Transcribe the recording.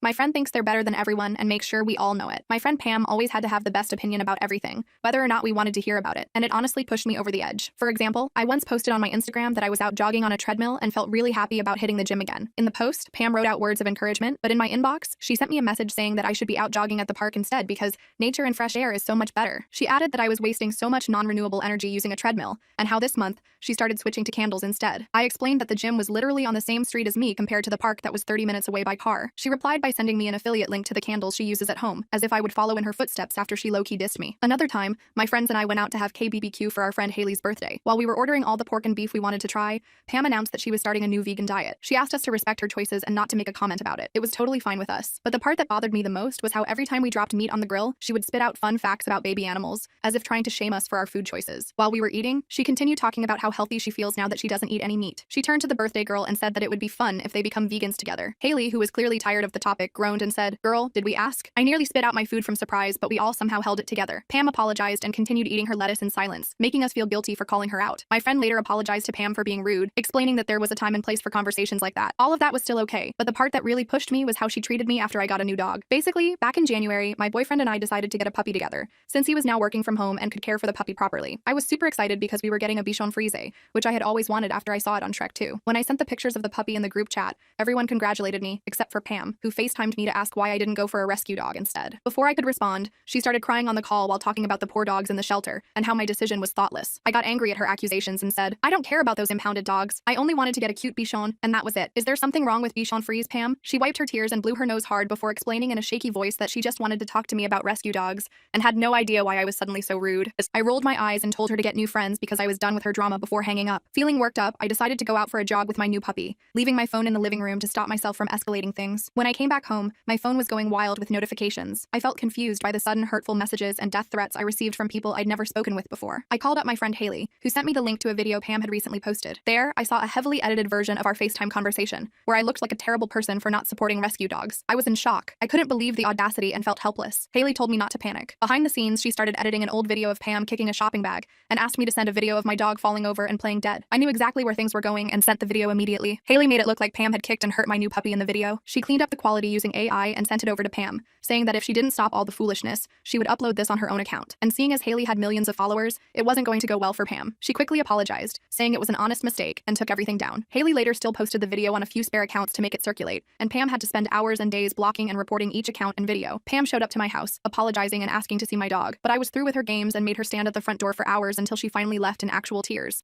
My friend thinks they're better than everyone and makes sure we all know it. My friend Pam always had to have the best opinion about everything, whether or not we wanted to hear about it, and it honestly pushed me over the edge. For example, I once posted on my Instagram that I was out jogging on a treadmill and felt really happy about hitting the gym again. In the post, Pam wrote out words of encouragement, but in my inbox, she sent me a message saying that I should be out jogging at the park instead because nature and fresh air is so much better. She added that I was wasting so much non-renewable energy using a treadmill, and how this month, she started switching to candles instead. I explained that the gym was literally on the same street as me compared to the park that was 30 minutes away by car. She replied by sending me an affiliate link to the candles she uses at home, as if I would follow in her footsteps after she low-key dissed me. Another time, my friends and I went out to have KBBQ for our friend Haley's birthday. While we were ordering all the pork and beef we wanted to try, Pam announced that she was starting a new vegan diet. She asked us to respect her choices and not to make a comment about it. It was totally fine with us. But the part that bothered me the most was how every time we dropped meat on the grill, she would spit out fun facts about baby animals, as if trying to shame us for our food choices. While we were eating, she continued talking about how healthy she feels now that she doesn't eat any meat. She turned to the birthday girl and said that it would be fun if they become vegans together. Haley, who was clearly tired of the topic, groaned and said, "Girl, did we ask?" I nearly spit out my food from surprise, but we all somehow held it together. Pam apologized and continued eating her lettuce in silence, making us feel guilty for calling her out. My friend later apologized to Pam for being rude, explaining that there was a time and place for conversations like that. All of that was still okay, but the part that really pushed me was how she treated me after I got a new dog. Basically, back in January, my boyfriend and I decided to get a puppy together, since he was now working from home and could care for the puppy properly. I was super excited because we were getting a Bichon Frise, which I had always wanted after I saw it on Shrek 2. When I sent the pictures of the puppy in the group chat, everyone congratulated me, except for Pam, who FaceTimed me to ask why I didn't go for a rescue dog instead. Before I could respond, she started crying on the call while talking about the poor dogs in the shelter and how my decision was thoughtless. I got angry at her accusations and said, "I don't care about those impounded dogs. I only wanted to get a cute Bichon, and that was it. Is there something wrong with Bichon Frise, Pam?" She wiped her tears and blew her nose hard before explaining in a shaky voice that she just wanted to talk to me about rescue dogs and had no idea why I was suddenly so rude. I rolled my eyes and told her to get new friends because I was done with her drama before hanging up. Feeling worked up, I decided to go out for a jog with my new puppy, leaving my phone in the living room to stop myself from escalating things. When I came back home, my phone was going wild with notifications. I felt confused by the sudden hurtful messages and death threats I received from people I'd never spoken with before. I called up my friend Haley, who sent me the link to a video Pam had recently posted. There, I saw a heavily edited version of our FaceTime conversation, where I looked like a terrible person for not supporting rescue dogs. I was in shock. I couldn't believe the audacity and felt helpless. Haley told me not to panic. Behind the scenes, she started editing an old video of Pam kicking a shopping bag and asked me to send a video of my dog falling over and playing dead. I knew exactly where things were going and sent the video immediately. Haley made it look like Pam had kicked and hurt my new puppy in the video. She cleaned up the quality using AI and sent it over to Pam, saying that if she didn't stop all the foolishness, she would upload this on her own account. And seeing as Haley had millions of followers, it wasn't going to go well for Pam. She quickly apologized, saying it was an honest mistake, and took everything down. Haley later still posted the video on a few spare accounts to make it circulate, and Pam had to spend hours and days blocking and reporting each account and video. Pam showed up to my house, apologizing and asking to see my dog, but I was through with her games and made her stand at the front door for hours until she finally left in actual tears.